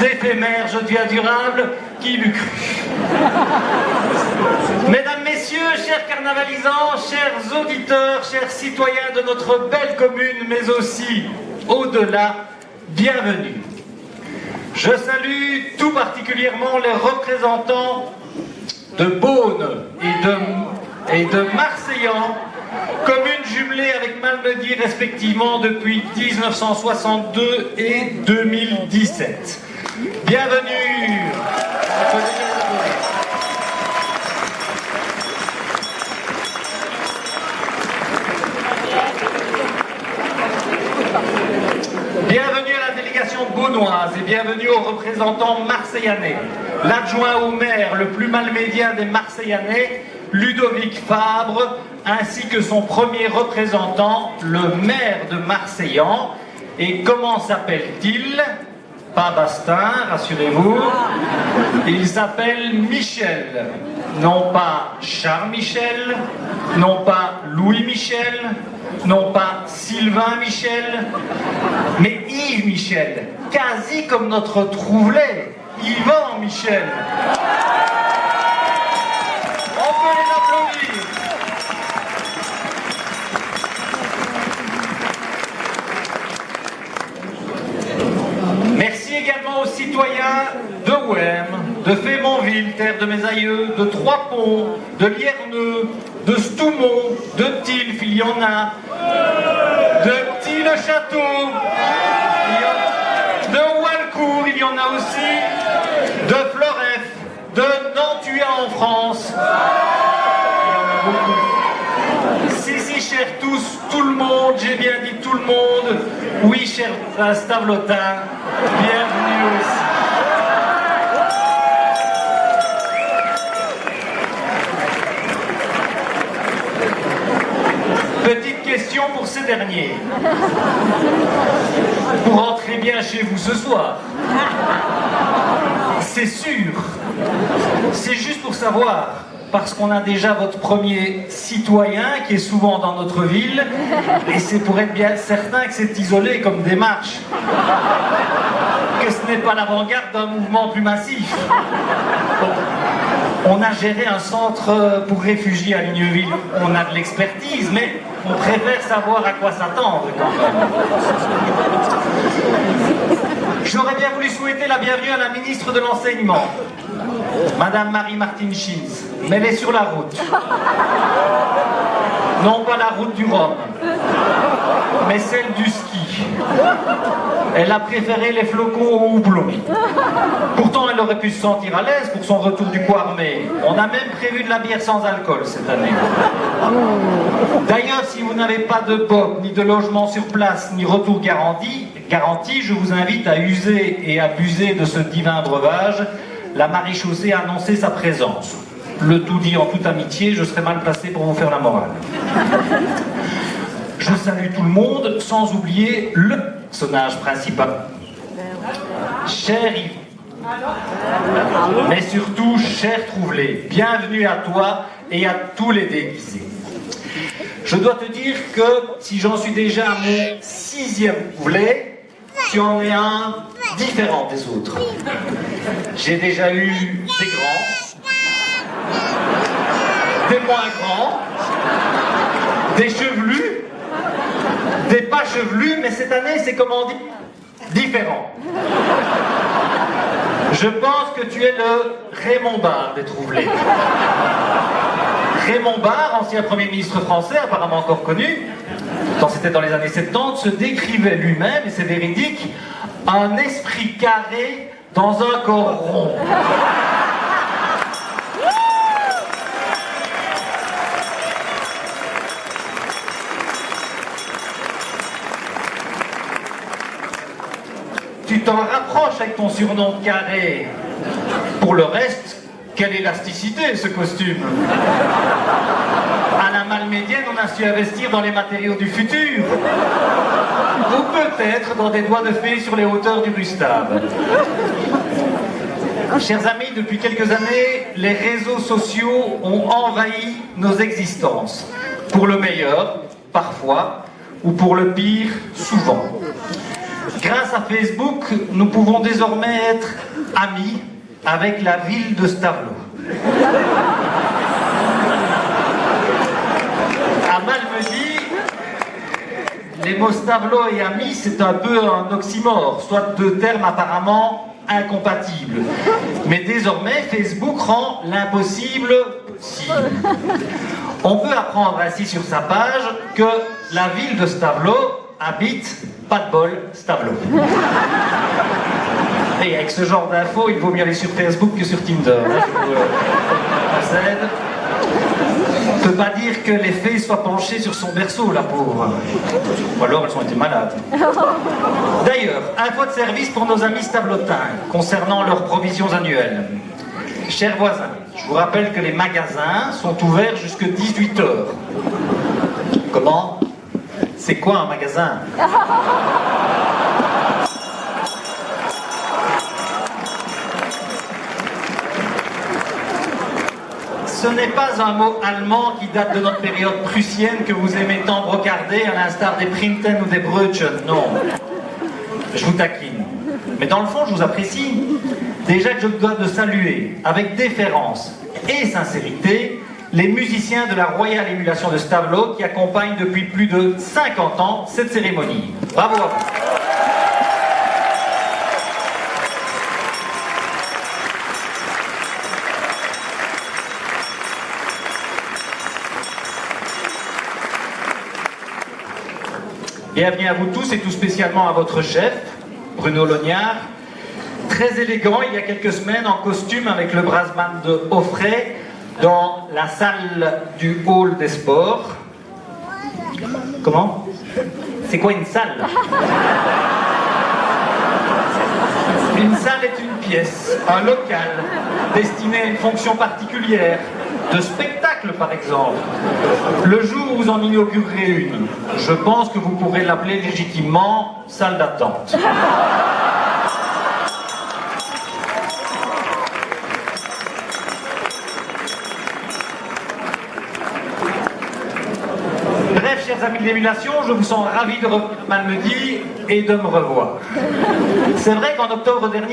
éphémère, je deviens durable, qui l'eût cru? Mesdames, messieurs, chers carnavalisants, chers auditeurs, chers citoyens de notre belle commune, mais aussi au-delà, bienvenue. Je salue tout particulièrement les représentants de Beaune et de Marseillan, communes jumelées avec Malmedy respectivement depuis 1962 et 2017. Bienvenue. Bienvenue à la délégation beaunoise et bienvenue aux représentants marseillanais. L'adjoint au maire le plus malmédien des Marseillanais, Ludovic Fabre, ainsi que son premier représentant, le maire de Marseillan. Et comment s'appelle-t-il? Pas Bastin, rassurez-vous. Il s'appelle Michel. Non pas Charles Michel, non pas Louis Michel, non pas Sylvain Michel, mais Yves Michel, quasi comme notre Trouvelet, Yvan Michel. On peut les applaudir. Merci également aux citoyens de Ouem, de Fémonville, terre de mes aïeux, de Trois-Ponts, de Lierneux, de Stoumont, de Tilf, il y en a, de Petit-le-Château, de Walcourt, il y en a aussi, de Floref, de Nantua en France. Il y en a beaucoup. Si, chers tous, tout le monde, j'ai bien dit tout le monde. Oui, cher Stavlotin, bienvenue aussi. Petite question pour ces derniers. Vous rentrez bien chez vous ce soir? C'est sûr. C'est juste pour savoir, parce qu'on a déjà votre premier citoyen qui est souvent dans notre ville, et c'est pour être bien certain que c'est isolé comme démarche, que ce n'est pas l'avant-garde d'un mouvement plus massif. On a géré un centre pour réfugiés à Ligneville, on a de l'expertise, mais on préfère savoir à quoi s'attendre quand même. J'aurais bien voulu souhaiter la bienvenue à la ministre de l'Enseignement, Madame Marie-Martine Schins, mais elle est sur la route. Non pas la route du Rhum, mais celle du ski. Elle a préféré les flocons au houblon. Pourtant, elle aurait pu se sentir à l'aise pour son retour du Quarmé. On a même prévu de la bière sans alcool cette année. D'ailleurs, si vous n'avez pas de boc, ni de logement sur place, ni retour garanti, je vous invite à user et abuser de ce divin breuvage. La maréchaussée a annoncé sa présence. Le tout dit en toute amitié, je serai mal placé pour vous faire la morale. Je salue tout le monde, sans oublier le personnage principal. Cher Yves, mais surtout, cher Trouvelet, bienvenue à toi et à tous les déguisés. Je dois te dire que si j'en suis déjà à mon 6e Trouvelet, tu en es un différent des autres. J'ai déjà eu des grands, des moins grands, des chevelus, des pas chevelus, mais cette année, c'est comme on dit, différent. Je pense que tu es le Raymond Barre des Trouvelets. Raymond Barre, ancien Premier ministre français, apparemment encore connu, quand c'était dans les années 70, se décrivait lui-même, et c'est véridique, un esprit carré dans un corps rond. Tu t'en rapproches avec ton surnom de carré. Pour le reste, quelle élasticité ce costume. À la malmédienne, on a su investir dans les matériaux du futur. Ou peut-être dans des doigts de fée sur les hauteurs du Gustave. Chers amis, depuis quelques années, les réseaux sociaux ont envahi nos existences. Pour le meilleur, parfois, ou pour le pire, souvent. Grâce à Facebook, nous pouvons désormais être amis avec la ville de Stavelot. Amal me dit, les mots Stavelot et ami, c'est un peu un oxymore, soit deux termes apparemment incompatibles. Mais désormais, Facebook rend l'impossible possible. On peut apprendre ainsi sur sa page que la ville de Stavelot habite, pas de bol, Stavelot. Et avec ce genre d'infos, il vaut mieux aller sur Facebook que sur Tinder. Hein, je ne peux pas dire que les fées soient penchées sur son berceau, la pauvre. Ou alors elles ont été malades. D'ailleurs, info de service pour nos amis stavelotins concernant leurs provisions annuelles. Chers voisins, je vous rappelle que les magasins sont ouverts jusqu'à 18h. Comment ? C'est quoi un magasin ? Ce n'est pas un mot allemand qui date de notre période prussienne que vous aimez tant brocarder à l'instar des Printen ou des Brötchen, non. Je vous taquine. Mais dans le fond, je vous apprécie. Déjà que je dois de saluer, avec déférence et sincérité, les musiciens de la Royale Émulation de Stavelot qui accompagnent depuis plus de 50 ans cette cérémonie. Bravo à vous. Bienvenue à vous tous et tout spécialement à votre chef, Bruno Lognard, très élégant il y a quelques semaines en costume avec le brassband de Offray dans la salle du hall des sports. Comment ? C'est quoi une salle ? Une salle est une pièce, un local, destiné à une fonction particulière, de spectacle par exemple. Le jour où vous en inaugurerez une, je pense que vous pourrez l'appeler légitimement salle d'attente. Bref, chers amis de l'émulation, je vous sens ravi de revenir Malmedy et de me revoir. C'est vrai qu'en octobre dernier,